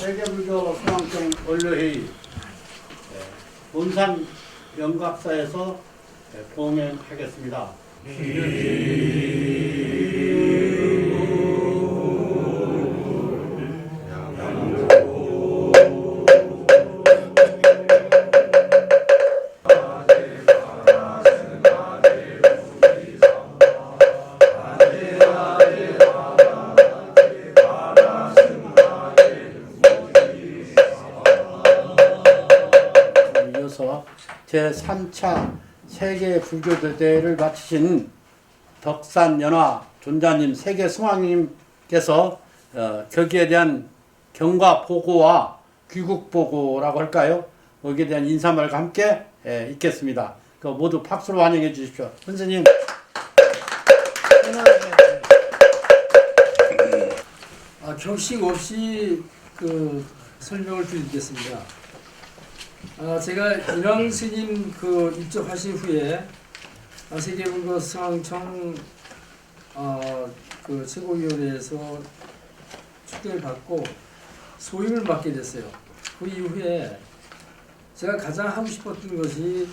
세계불교 수강청 원로회의 본산 영각사에서 봉행하겠습니다. 이어서 제3차 세계불교대회를 마치신 덕산연화 존자님 세계승왕님께서 거기에 대한 경과보고와 귀국보고라고 할까요? 거기에 대한 인사말과 함께 있겠습니다. 모두 박수로 환영해 주십시오. 선생님. 경식 없이 설명을 드리겠습니다. 제가 인왕 스님 입적하신 후에 세계불교 수강청 최고위원회에서 축대를 받고 소임을 맡게 됐어요. 그 이후에 제가 가장 하고 싶었던 것이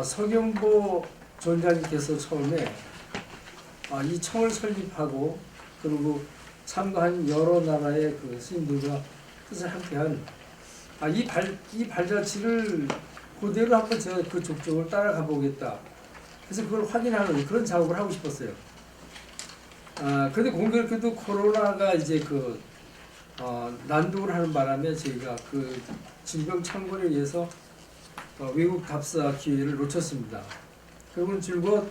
서경보 존자님께서 처음에 이 청을 설립하고 그리고 참가한 여러 나라의 스님들과 뜻을 함께한 이 발자취를 그대로 한번 제가 그 족적을 따라가 보겠다. 그래서 그걸 확인하는 그런 작업을 하고 싶었어요. 근데 공교롭게도 코로나가 이제 난독을 하는 바람에 저희가 질병 창궐에 의해서 외국 답사 기회를 놓쳤습니다. 그러면 줄곧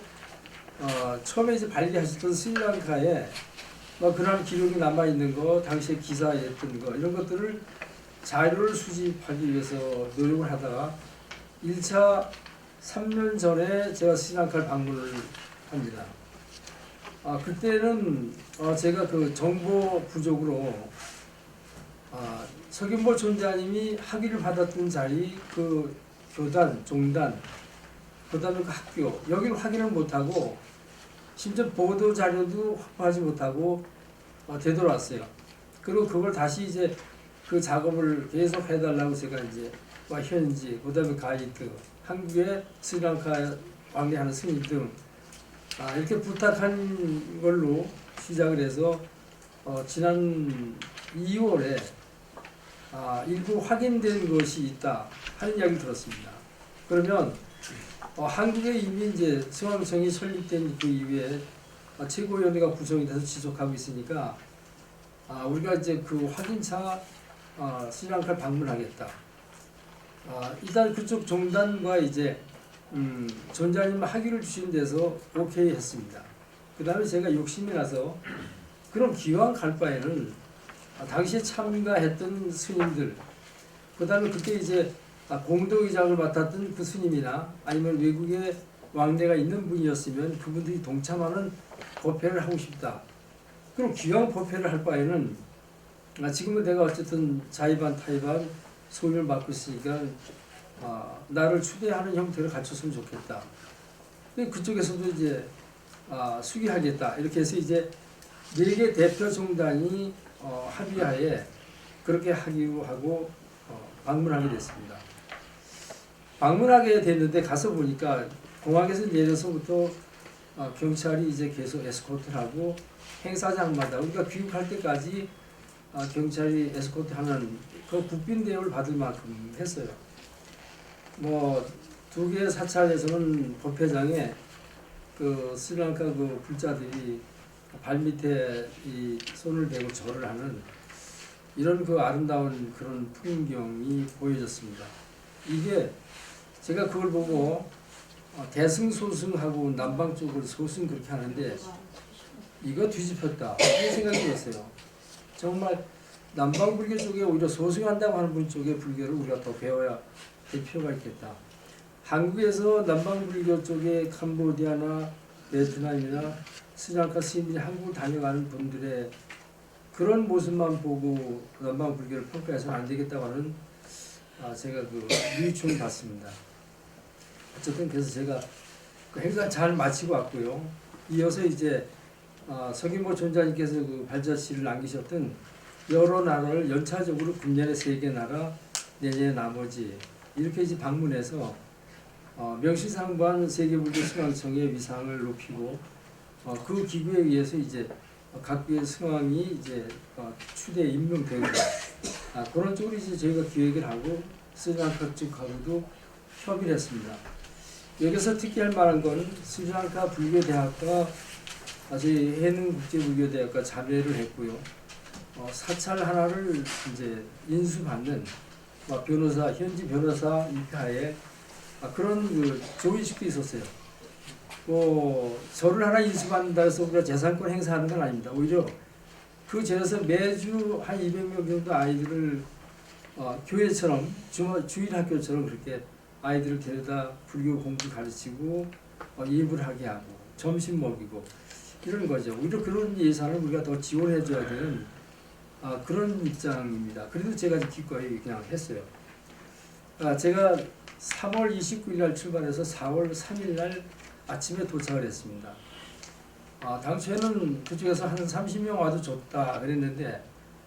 처음에 이제 발리하셨던 스리랑카에 그런 기록이 남아 있는 거, 당시에 기사였던 거 이런 것들을 자료를 수집하기 위해서 노력을 하다가 1차 3년 전에 제가 스리랑카를 방문을 합니다. 그때는 제가 정보 부족으로 서경보 존자님이 학위를 받았던 자리 교단, 종단, 그다음에 학교 여기를 확인을 못하고 심지어 보도 자료도 확보하지 못하고 되돌아왔어요. 그리고 그걸 다시 이제 작업을 계속 해달라고 제가 이제 현지, 그다음에 가이드, 한국의 스리랑카 왕래하는 스님 등 이렇게 부탁한 걸로 시작을 해서 지난 2월에 일부 확인된 것이 있다 하는 이야기를 들었습니다. 그러면 한국에 이미 이제 수강청이 설립된 그 이후에 최고위원회가 구성이 돼서 지속하고 있으니까 우리가 이제 확인차 스리랑카를 방문하겠다. 일단 그쪽 종단과 이제 존자님 학위를 주신 데서 오케이 했습니다. 그 다음에 제가 욕심이 나서 그럼 기왕 갈 바에는 당시에 참가했던 스님들, 그 다음에 그때 이제 공동의장을 맡았던 그 스님이나 아니면 외국에 왕래가 있는 분이었으면 그분들이 동참하는 법회를 하고 싶다. 그럼 기왕 법회를 할 바에는 지금은 내가 어쨌든 자의반 타의반 소임을 맡고 있으니까 나를 추대하는 형태를 갖췄으면 좋겠다. 그쪽에서도 이제 수기하겠다. 이렇게 해서 이제 4개 대표 종단이 합의하에 그렇게 하기로 하고 방문하게 됐습니다. 방문하게 됐는데 가서 보니까 공항에서 내려서부터 경찰이 이제 계속 에스코트를 하고 행사장마다 우리가 귀국할 때까지 경찰이 에스코트하는 국빈 대우를 받을 만큼 했어요. 2개의 사찰에서는 법회장에 스리랑카 불자들이 발밑에 이 손을 대고 절을 하는 이런 아름다운 그런 풍경이 보여졌습니다. 이게 제가 그걸 보고 대승소승하고 남방 쪽을 소승 그렇게 하는데 이거 뒤집혔다 이런 생각이 들었어요. 정말 남방 불교 쪽에 오히려 소승한다고 하는 분 쪽의 불교를 우리가 더 배워야 될 필요가 있겠다. 한국에서 남방 불교 쪽에 캄보디아나 베트남이나 스리랑카 스님들이 한국을 다녀가는 분들의 그런 모습만 보고 남방 불교를 평가해서는 안 되겠다고 하는 제가 유의총을 받습니다. 어쨌든 그래서 제가 행사 잘 마치고 왔고요. 이어서 이제 서경보 존자님께서 발자취를 남기셨던 여러 나라를 연차적으로 금년에 3개 나라, 내년에 나머지 이렇게 이제 방문해서 명실상부한 세계불교 승왕청의 위상을 높이고 그 기구에 의해서 이제 각교의 승왕이 이제 추대에 임명되고 그런 쪽으로 이제 저희가 기획을 하고 스리랑카 쪽하고도 협의를 했습니다. 여기서 특히 할 만한 건 스리랑카 불교대학과 저희 해능국제불교대학과 자매를 했고요. 사찰 하나를 이제 인수받는 변호사 현지 변호사 입하에 그런 그 조인식도 있었어요. 절을 하나 인수받는다 해서 우리가 재산권 행사하는 건 아닙니다. 오히려 그 절에서 매주 한 200명 정도 아이들을 교회처럼 주일 학교처럼 그렇게 아이들을 데려다 불교 공부 가르치고 예불 하게 하고 점심 먹이고 이런 거죠. 오히려 그런 예산을 우리가 더 지원해 줘야 되는 그런 입장입니다. 그래도 제가 기꺼이 그냥 했어요. 제가 3월 29일 날 출발해서 4월 3일 날 아침에 도착을 했습니다. 당초에는 그쪽에서 한 30명 와도 좋다 그랬는데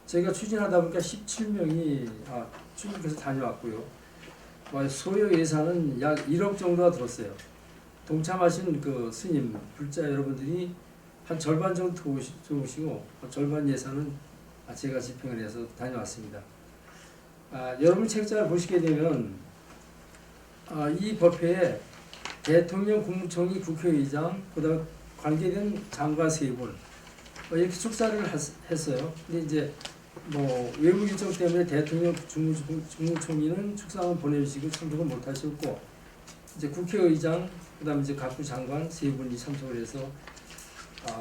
저희가 추진하다 보니까 17명이 출국해서 다녀왔고요. 소요 예산은 약 1억 정도가 들었어요. 동참하신 그 스님, 불자 여러분들이 한 절반 정도 들어오시고 절반 예산은 제가 집행을 해서 다녀왔습니다. 여러분 책자를 보시게 되면 이 법회에 대통령, 국무총리, 국회의장, 그다음 관계된 장관 3분 이렇게 축사를 했어요. 근데 이제 외부 일정 때문에 대통령, 국무총리는 축사만 보내주시고 참석을 못하셨고 이제 국회의장, 그다음 이제 각부 장관 3분이 참석을 해서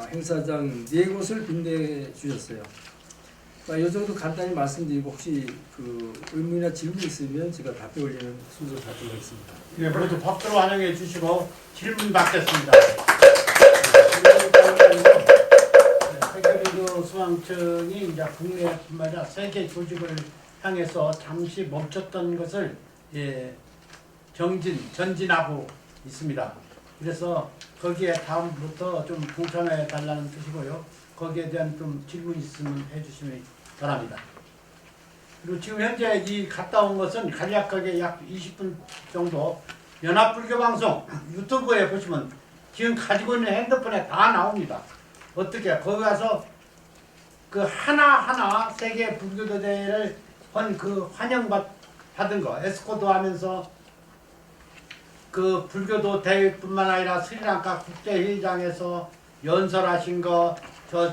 행사장 4곳을 빛내 주셨어요. 이 정도 간단히 말씀드리고 혹시 그 의문이나 질문 있으면 제가 답변 올리는 순서로 답변하겠습니다. 네, 모두 법대로 환영해 주시고 질문 받겠습니다. 세계불교 수왕청이 이제 국내뿐만 아니라 세계 조직을 향해서 잠시 멈췄던 것을 전진하고 있습니다. 그래서 거기에 다음부터 좀 동참해 달라는 뜻이고요. 거기에 대한 좀 질문 있으면 해주시면 바랍니다. 그리고 지금 현재 이 갔다 온 것은 간략하게 약 20분 정도 연합불교방송 유튜브에 보시면 지금 가지고 있는 핸드폰에 다 나옵니다. 어떻게 거기 가서 그 하나하나 세계 불교대회를 그 환영받은 거 에스코도 하면서 그 불교도 대회뿐만 아니라 스리랑카 국제회의장에서 연설하신 거 저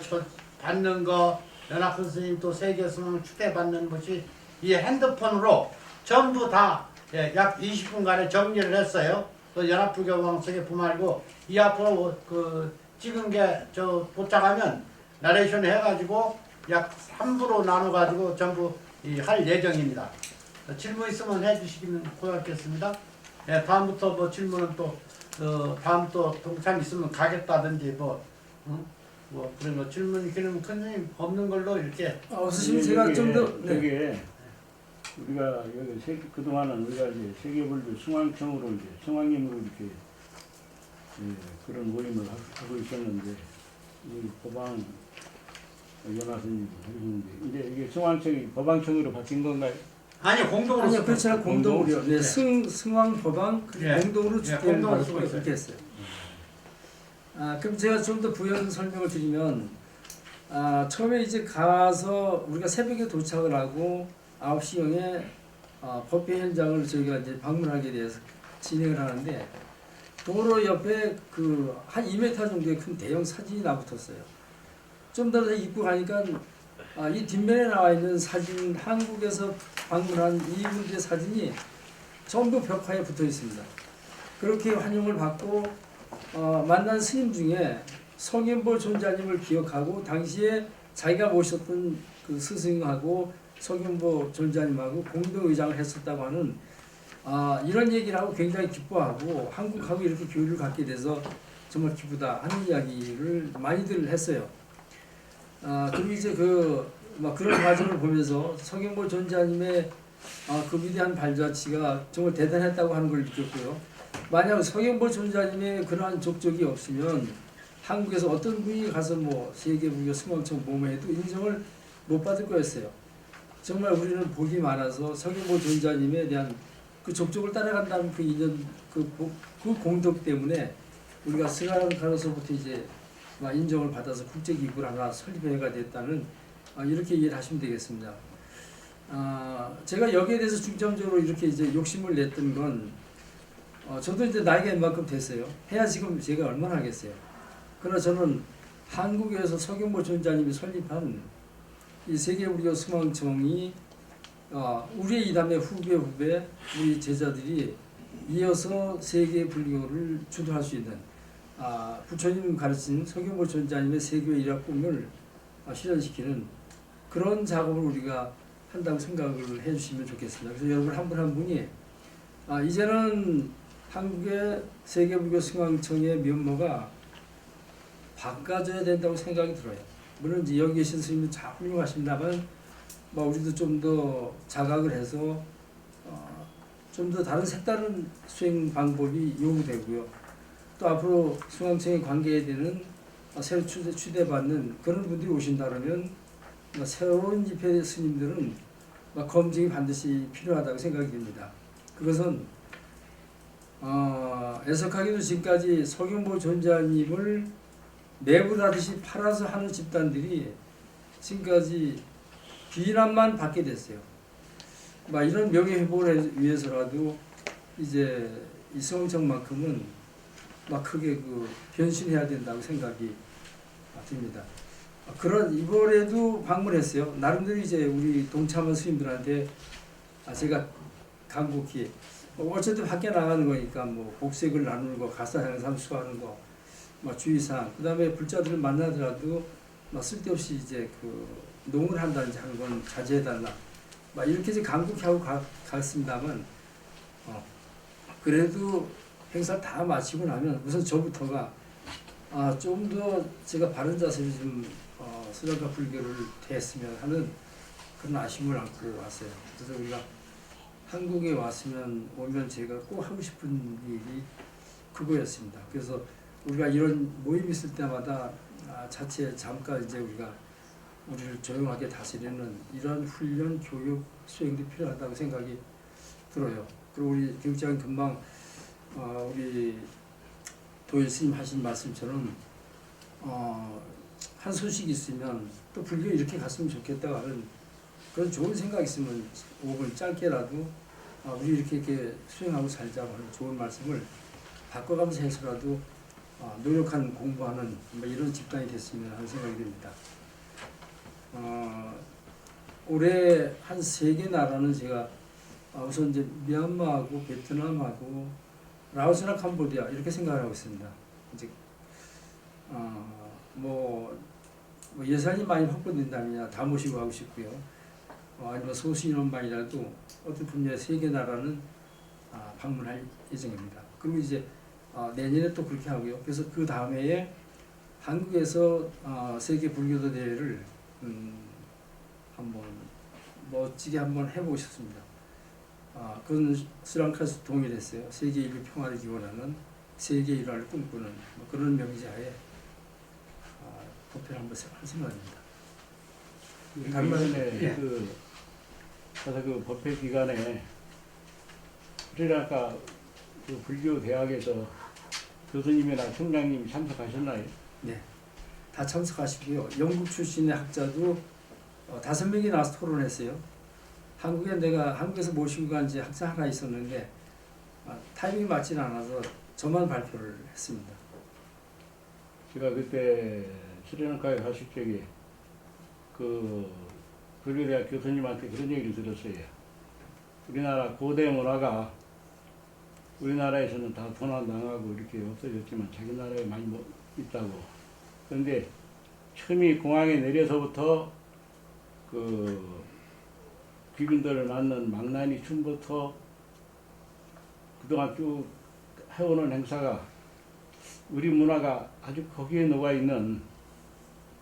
받는 거 연합 스님 또 세계 스님 추대받는 것이 이 핸드폰으로 전부 다 약 20분간에 정리를 했어요. 또 연합불교방송에 보말고 이 앞으로 그 찍은 게 도착하면 나레이션 해가지고 약 3부로 나눠가지고 전부 할 예정입니다. 질문 있으면 해주시기는 고맙겠습니다. 다음부터 질문은 또 다음 또 동참 있으면 가겠다든지 그런 질문 있기는 큰 없는 걸로 이렇게. 없으시면 제가 좀 더. 저게 우리가 여기 그동안은 우리가 이제 세계불교 승왕청으로 이제 승왕님으로 이렇게 그런 모임을 하고 있었는데 이 법왕 연화스님 하시는데 이제 이게 승왕청이 법왕청으로 바뀐 건가요? 아니요, 공동으로. 아니요, 그렇지 않고 공동으로요. 네, 네. 승왕 법왕 공동으로 주대를 받고 있어요. 그렇게 했어요. 그럼 제가 좀 더 부연 설명을 드리면 처음에 이제 가서 우리가 새벽에 도착을 하고 9시경에 법회 현장을 저희가 이제 방문하게 돼서 진행을 하는데 도로 옆에 그 한 2m 정도의 큰 대형 사진이 나붙었어요. 좀 더 입구 가니까 이 뒷면에 나와 있는 사진, 한국에서 방문한 이분들의 사진이 전부 벽화에 붙어 있습니다. 그렇게 환영을 받고 만난 스님 중에 성현보 존자님을 기억하고 당시에 자기가 모셨던 그 스승하고 성현보 존자님하고 공동의장을 했었다고 하는 이런 얘기를 하고 굉장히 기뻐하고 한국하고 이렇게 교류를 갖게 돼서 정말 기쁘다 하는 이야기를 많이들 했어요. 그리고 이제 그런 과정을 보면서 성현보 존자님의 그 위대한 발자취가 정말 대단했다고 하는 걸 느꼈고요. 만약 성현보 존자님의 그러한 족적이 없으면 한국에서 어떤 분이 가서 세계불교 승왕청 모험해도 인정을 못 받을 거였어요. 정말 우리는 복이 많아서 서경보 전자님에 대한 그 족적을 따라간다는 그 인연, 그 공덕 때문에 우리가 스리랑카로서부터 이제 인정을 받아서 국제기구를 하나 설립해가 됐다는 이렇게 이해를 하시면 되겠습니다. 제가 여기에 대해서 중점적으로 이렇게 이제 욕심을 냈던 건 저도 이제 나이가 이만큼 됐어요. 해야 지금 제가 얼마나 하겠어요. 그러나 저는 한국에서 서경보 전자님이 설립한 이 세계불교 승왕청이 우리의 이담의 후배 우리 제자들이 이어서 세계 불교를 주도할 수 있는 부처님 가르친 서경보 전자님의 세계 일학 꿈을 실현시키는 그런 작업을 우리가 한다고 생각을 해주시면 좋겠습니다. 그래서 여러분 한 분 한 분이 이제는 한국의 세계불교 승왕청의 면모가 바꿔져야 된다고 생각이 들어요. 물론 이제 여기 계신 스님도 잘 훌륭하십니다만 우리도 좀 더 자각을 해서 좀 더 다른 색다른 수행 방법이 요구되고요. 또 앞으로 승왕청에 관계되는 새로 추대받는 그런 분들이 오신다 그러면 새로운 집회 스님들은 검증이 반드시 필요하다고 생각이 됩니다. 그것은 애석하게도 지금까지 서경보 전자님을 매부하듯이 팔아서 하는 집단들이 지금까지 비난만 받게 됐어요. 이런 명예회복을 위해서라도 이제 이 승왕청만큼은 크게 변신해야 된다고 생각이 듭니다. 이번에도 방문했어요. 나름대로 이제 우리 동참한 스님들한테 제가 간곡히 어쨌든 밖에 나가는 거니까 복색을 나누는 거, 가사향상 수하는 거, 주의사항, 그 다음에 불자들을 만나더라도 쓸데없이 이제 농을 한다든지 하는 건 자제해달라. 이렇게 이제 간곡히 하고 갔습니다만, 그래도 행사 다 마치고 나면 우선 저부터가 좀 더 제가 바른 자세로 좀 스리랑카 불교를 대했으면 하는 그런 아쉬움을 안고 왔어요. 그래서 우리가 한국에 오면 제가 꼭 하고 싶은 일이 그거였습니다. 그래서 우리가 이런 모임 있을 때마다 자체 잠깐 이제 우리를 조용하게 다스리는 이런 훈련, 교육, 수행도 필요하다고 생각이 들어요. 그리고 우리 교육장은 금방 우리 도일 스님 하신 말씀처럼 한 소식이 있으면 또 불교 이렇게 갔으면 좋겠다고 하는 그런 좋은 생각이 있으면 5분 짧게라도 우리 이렇게 수행하고 살자고 하는 좋은 말씀을 바꿔가면서 해서라도 노력하는 공부하는 이런 집단이 됐으면 하는 생각이 듭니다. 올해 한 3개 나라는 제가 우선 이제 미얀마하고 베트남하고 라오스나 캄보디아 이렇게 생각을 하고 있습니다. 이제 예산이 많이 확보된다면 다 모시고 가고 싶고요. 아니면 소수인원만이라도 어떤 분야의 3개 나라는 방문할 예정입니다. 그리고 이제 내년에 또 그렇게 하고요. 그래서 그 다음 해에 한국에서 세계 불교도 대회를 한번 멋지게 한번 해보고 싶습니다. 그건 스리랑카에서 동일했어요. 세계 인류 평화를 기원하는 세계 일화를 꿈꾸는 그런 명제하에 법회를 한번 할 생각입니다. 다른 말에 가서 법회 기간에 스리랑카 불교 대학에서 교수님이나 총장님이 참석하셨나요? 네, 다 참석하시고요. 영국 출신의 학자도 5명이 나와서 토론했어요. 한국에서 모시고 간 이제 학자 하나 있었는데 타이밍이 맞지는 않아서 저만 발표를 했습니다. 제가 그때 스리랑카에 갔을 적에 불교대학 교수님한테 그런 얘기를 들었어요. 우리나라 고대 문화가 우리나라에서는 다 도난당하고 이렇게 없어졌지만 자기 나라에 많이 있다고. 그런데 처음에 공항에 내려서부터 귀빈들을 맞는 망나니 춤부터 그동안 쭉 해오는 행사가 우리 문화가 아주 거기에 녹아있는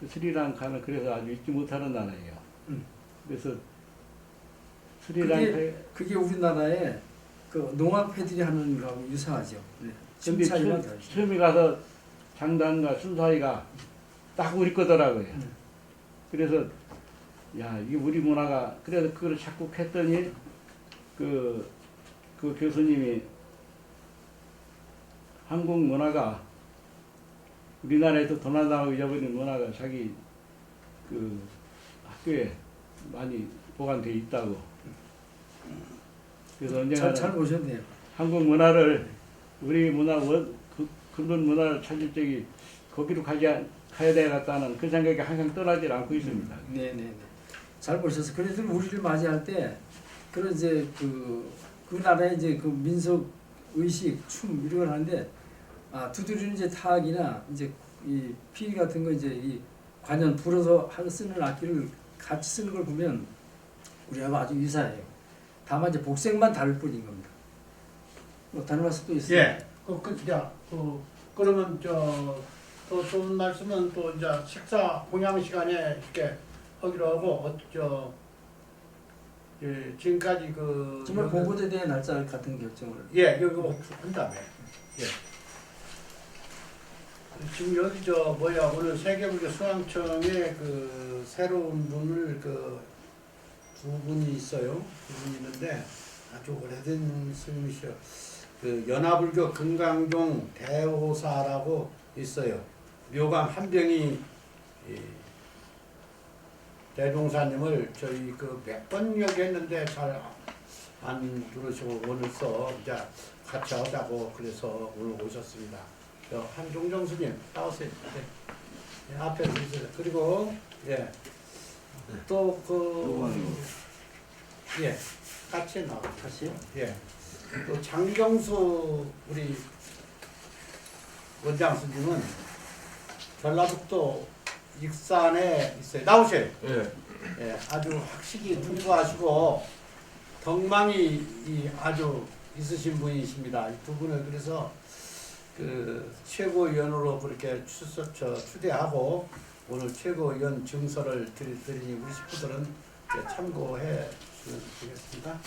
스리랑카는 그래서 아주 잊지 못하는 나라예요. 그래서 스리랑카에 그게 우리나라의 농악패들이 하는 거하고 유사하죠. 네. 근데 처음에 가서 장단과 순사이가 딱 우리 거더라고요. 그래서 야, 이게 우리 문화가, 그래서 그걸 자꾸 했더니, 그 교수님이 한국 문화가 우리나라에서 도난당하고 잊어버린 문화가 자기 그 학교에 많이 보관되어 있다고. 그래서 언젠가는 잘 보셨네요. 한국 문화를, 우리 문화, 근본 문화를 찾을 적이 거기로 가야 되겠다는 그 생각이 항상 떠나질 않고 있습니다. 네네네. 잘 보셔서 그래도 우리를 맞이할 때 그런 이제 그 나라의 이제 그 민속 의식, 춤 이런 걸 하는데 두드리는 이제 타악이나 이제 이 피 같은 거 이제 이 관연 불어서 쓰는 악기를 같이 쓰는 걸 보면 우리하고 아주 유사해요. 다만 이제 복색만 다를 뿐인 겁니다. 뭐 다른 말씀 또 있어요? 예. 그러면 또 좋은 말씀은 또 이제 식사 공양 시간에 이렇게 하기로 하고 예, 지금까지 정말 보고에 대한 날짜 같은 결정을. 예, 여기 한 다음에 예. 지금 여기 오늘 세계불교 수강청에 그 새로운 분을 두 분이 있어요. 두 분이 있는데 아주 오래된 스님이셔. 그 연화불교 금강종 대호사라고 있어요. 묘감 한병희 대종사님을 저희 몇 번 얘기했는데 잘 안 들으시고 오늘서 이제 같이 하자고 그래서 오늘 오셨습니다. 한종정 스님 나오세요. 네. 네, 앞에 있어요. 그리고 예. 또 예. 같이 나와. 다시요? 예. 또 장경수 우리 원장 스님은 전라북도 익산에 있어요. 나오세요. 예. 예, 아주 학식이 풍부하시고 덕망이 아주 있으신 분이십니다. 이 두 분을 그래서 최고위원으로 그렇게 추대하고 오늘 최고위원 증서를 드리니 우리 식구들은 참고해 주시면 되겠습니다.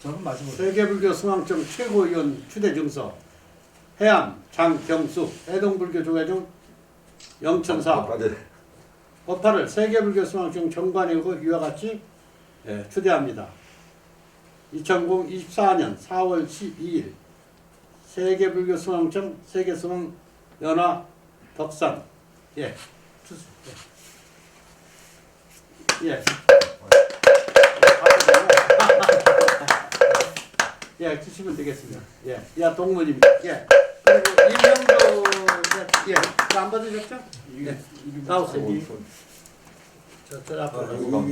저는 마지막으로. 세계불교 수강청 최고위원 추대 증서 해암 장경숙 해동불교 조계종 영천사 법화를 세계불교 수강청 정관이고 이와 같이 추대합니다. 2024년 4월 12일 세계불교 수강청 세계수능 연화 덕산 예 주수 예 예, 주시면 되겠습니다. 예, 야 동문입니다. 예, 그리고 이명도 예, 안 받으셨죠? 예, 나오세요. 저 앞으로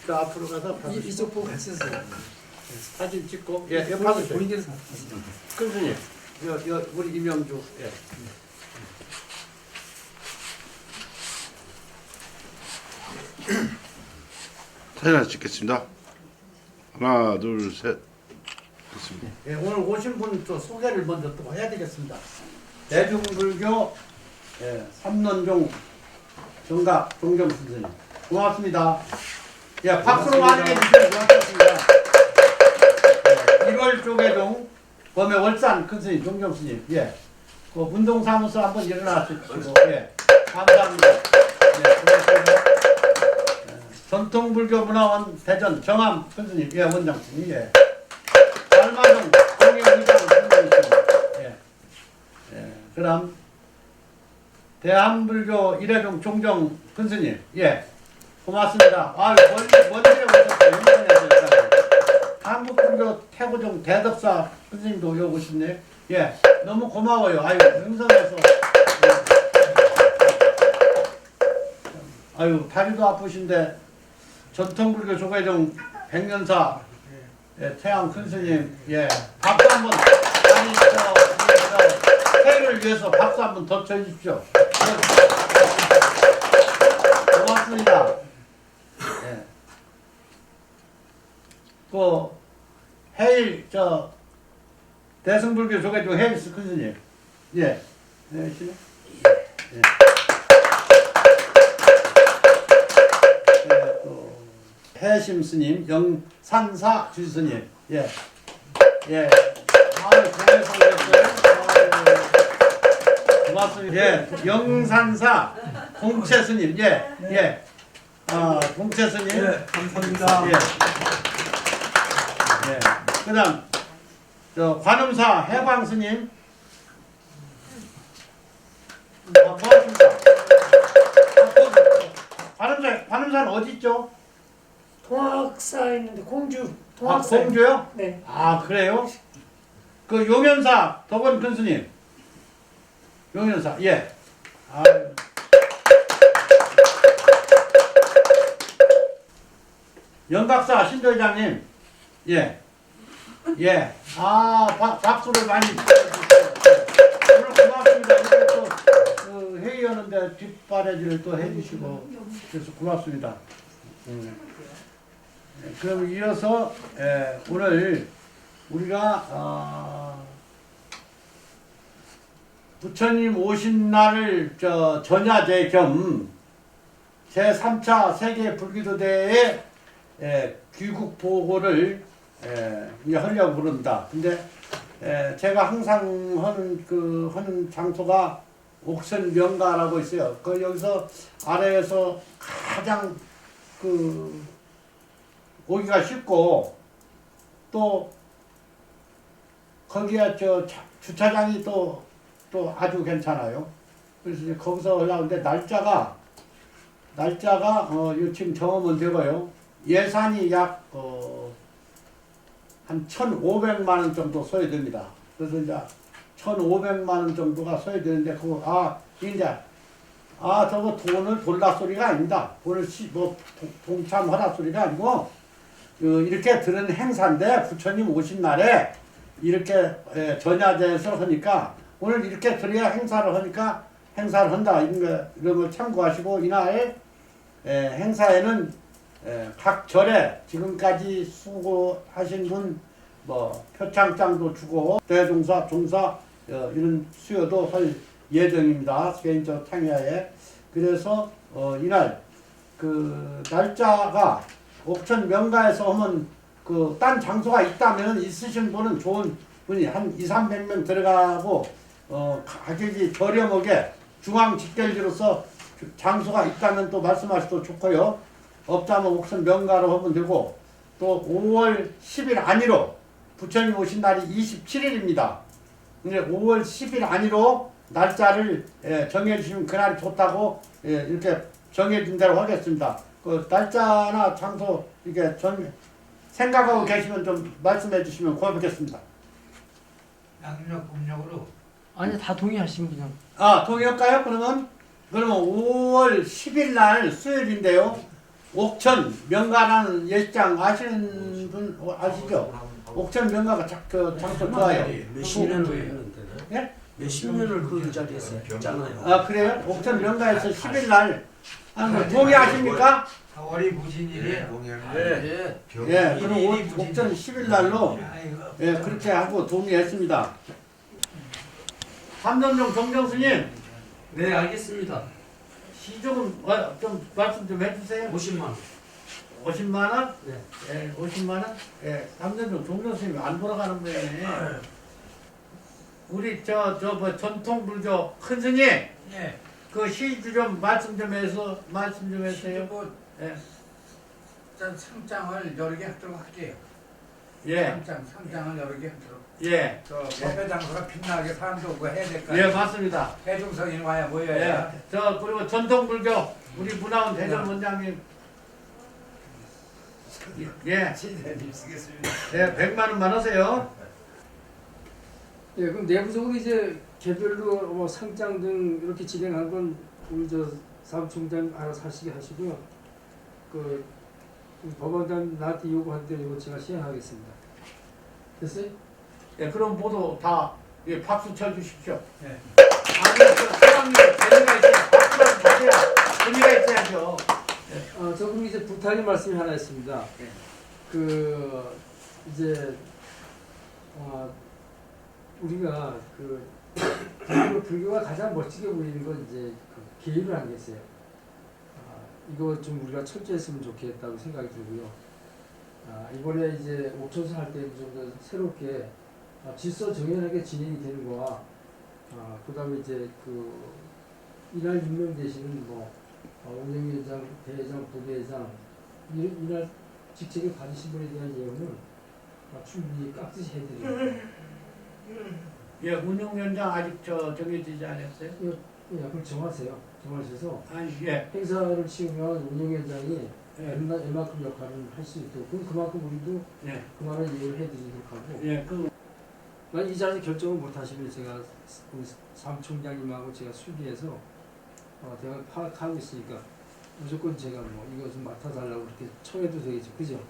저 앞으로 가서 이쪽 보고 같이 쓰세요. 사진 찍고 예, 받으세요. 본인께서 큰스님, 우리 이명주 예. 사진 하나 찍겠습니다. 하나, 둘, 셋. 됐습니다. 예, 오늘 오신 분 또 소개를 먼저 또 해야 되겠습니다. 대중불교 삼론종 정각 종정 선생님 고맙습니다. 예, 박수로 환영해 주셔서 고맙습니다. 1월 조계종 범의 월산 큰 스님 종정 스님 예, 그 운동사무소 한번 일어나 주시고 예, 감사합니다. 예, 고맙습니다. 전통불교문화원 대전 정암 큰 스님 예, 원장 스님 예. 달마종 공예의장 선생님입니다. 예. 예. 그다음 대한불교 일회종 종정 큰스님 예 고맙습니다. 아유 먼지에 오셨어요. 인천에서 한국불교 태고종 대덕사 큰스님도 여기 오셨네. 예 너무 고마워요. 아유 능선에서 아유 다리도 아프신데 전통불교 조계종 백년사 예, 태양 큰스님, 예, 박수 한번, 아니, 회의를 위해서 박수 한번 더 쳐주십시오. 고맙습니다. 예. 해일, 대승불교 조계종 해일스 큰스님, 예, 네, 시네? 예. 해심 스님, 영산사 주스님, 예, 예, 아유, 고맙습니다. 고맙습니다. 예, 영산사 공채 스님, 예, 예, 동채 스님. 네, 감사합니다. 예. 예. 그다음 저 관음사 해방 스님. 고맙습니다. 관음사는 어디 있죠? 동학사에 있는데 공주 아, 동학사. 공주요? 네. 아, 그래요? 그 용현사 덕원 근스님. 용현사. 예. 아. 영각사 신도회장님. 예. 예. 아, 박수를 많이 주세요. 오늘 고맙습니다. 이렇게 또 회의하는데 뒷바라지를 또 해주시고 그래서 고맙습니다. 그럼 이어서 오늘 우리가 부처님 오신 날을 전야제 겸 제3차 세계 불기도대회 귀국 보고를 이제 하려고 그럽니다. 근데 제가 항상 하는 장소가 옥천 명가라고 있어요. 그 여기서 아래에서 가장 오기가 쉽고 또 거기에 주차장이 또 아주 괜찮아요. 그래서 이제 거기서 하려는데 날짜가 지금 정하면 되고요. 예산이 약 한 1,500만 원 정도 써야 됩니다. 그래서 이제 1,500만 원 정도가 써야 되는데 저거 돈을 돌라 소리가 아닙니다. 돈을 동참하라 소리가 아니고 이렇게 드는 행사인데 부처님 오신 날에 이렇게 전야제에서 하니까 오늘 이렇게 드려야 행사를 하니까 행사를 한다 이런 걸 참고하시고 이날 행사에는 각 절에 지금까지 수고하신 분 표창장도 주고 대종사 종사 이런 수여도 할 예정입니다. 개인적 탕야에. 그래서 이날 날짜가 옥천 명가에서 하면 딴 장소가 있다면 있으신 분은 좋은 분이 한 200~300명 들어가고 가격이 저렴하게 중앙 직결지로서 장소가 있다면 또 말씀하셔도 좋고요. 없다면 옥천 명가로 하면 되고 또 5월 10일 안으로 부처님 오신 날이 27일입니다. 근데 5월 10일 안으로 날짜를 정해주시면 그날이 좋다고 이렇게 정해준 대로 하겠습니다. 그 날짜나 장소 이렇게 생각하고 계시면 좀 말씀해 주시면 고맙겠습니다. 양력 음력으로 아니 다 동의하시면 그냥. 동의할까요? 그러면 5월 10일 날 수요일인데요. 옥천 명가라는 예식장 아시는 분 아시죠? 옥천 명가가 장소 좋아요. 몇십 년을 했는데 예? 몇십 년을 그 자리에서 했잖아요. 그래요? 옥천 명가에서 10일 날 동의하십니까? 4월이 무진일이에요. 네. 예, 그럼 옥천 10일 날로 그렇게 하고 동의했습니다. 삼점종 정정스님 네, 알겠습니다. 시좀 말씀 좀 해주세요. 50만 원. 50만 원? 네. 50만 원? 삼점종 정정스님 안 돌아가는 거예요. 우리 전통 불교 큰 스님 예. 그 시주 좀 말씀 좀 해주세요. 예. 일단 상장을 여러 개 하도록 할게요. 예. 상장을 여러 개 하도록. 예. 법회 장소가 빛나게 사람도 오고 해야 될까? 예, 맞습니다. 대중성이 와야 예. 모여야. 그리고 전통 불교 우리 문화원 대전 원장님 예. 지대님 쓰겠습니다. 예, 100만 원만 하세요. 예, 그럼 내부적으로 이제 개별로 상장 등 이렇게 진행한 건 우리 사무총장 알아서 하시고요. 법원장 나한테 요구한 대로 이거 제가 시행하겠습니다. 됐어요? 예, 그럼 모두 다 박수 쳐 주십시오. 예. 아니, 사장님 재미가 있어요. 박수라도 주세요. 재미가 있어야죠. 저 그럼 이제 부탁의 말씀이 하나 있습니다. 이제 우리가 불교가 가장 멋지게 보이는 건 이제 계율을 한 게 있어요. 이거 좀 우리가 철저히 했으면 좋겠다고 생각이 들고요. 이번에 이제 옥천선 할 때 좀 더 새롭게 질서 정연하게 진행이 되는 거와 그다음에 이제 이날 임명되시는 운영위원장, 대회장, 부회장 이날 직책을 가지신 분에 대한 예우는 충분히 깍듯이 해드립니다. 예, 운영위원장 아직 정해지지 않았어요? 그걸 정하세요. 정하셔서 아니, 예. 행사를 치우면 운영위원장이 예. 얼마큼 역할을 할 수 있도록 그만큼 우리도 예. 그만한 예우를 해드리도록 하고 예, 만약 이 자리에서 결정을 못하시면 제가 우리 사무총장님하고 제가 수기해서 대화를 파악하고 있으니까 무조건 제가 뭐 이거 좀 맡아달라고 그렇게 청해도 되겠죠. 그죠?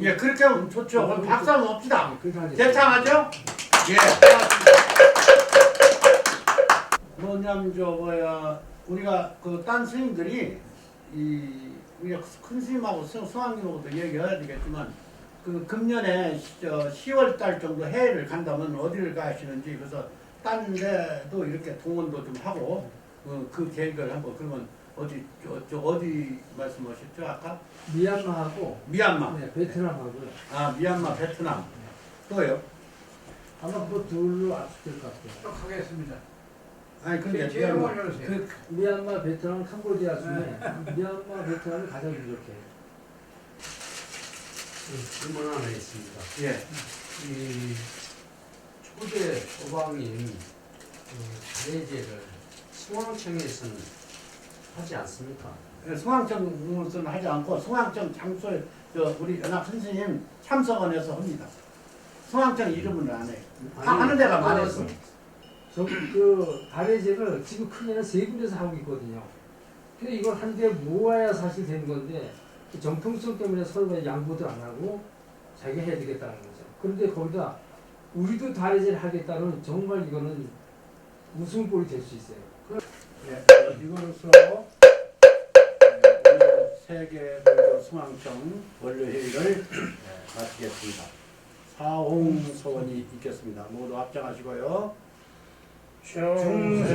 예, 그렇게 하면 좋죠. 그럼 박수 한번 봅시다. 네, 그렇게 하겠습니다. 대창하죠? 예. 뭐냐면 우리가 그 딴 스님들이 우리가 큰 스님하고 성황님하고도 얘기해야 되겠지만 그 금년에 10월 달 정도 해외를 간다면 어디를 가시는지 그래서 딴 데도 이렇게 동원도 좀 하고 그 계획을 한번 그러면 어디 말씀하셨죠 아까? 미얀마하고 미얀마. 네, 베트남하고요. 아 미얀마, 베트남. 또요? 아마 그 둘로 압축될 것 같아요. 또 하겠습니다. 아니 근데 제일 미얀마. 먼저 해주세요. 그 미얀마, 베트남, 캄보디아 중에 미얀마, 베트남이 가장 부족해요. 질문 하나 있습니다. 예. 이 초대 소방인 자례제를 승왕청에서는 하지 않습니까? 송황청으로서는 하지 않고 송황청 장소에 우리 연합 선생님 참석원에서 합니다. 송황청 이름은 안 해요. 하는 데가 많아서. 그 가래제를 지금 크게는 세 군데서 하고 있거든요. 근데 이걸 한 대 모아야 사실 되는 건데 정통성 때문에 서로가 양보도 안 하고 자기가 해야 되겠다는 거죠. 그런데 거기다 우리도 가래제를 하겠다는 정말 이거는 웃음꼴이 될 수 있어요. 예, 이거로서 오늘 세계 불교 송황청 원료회의를 마치겠습니다. 사홍소원이 있겠습니다. 모두 합장하시고요. 중생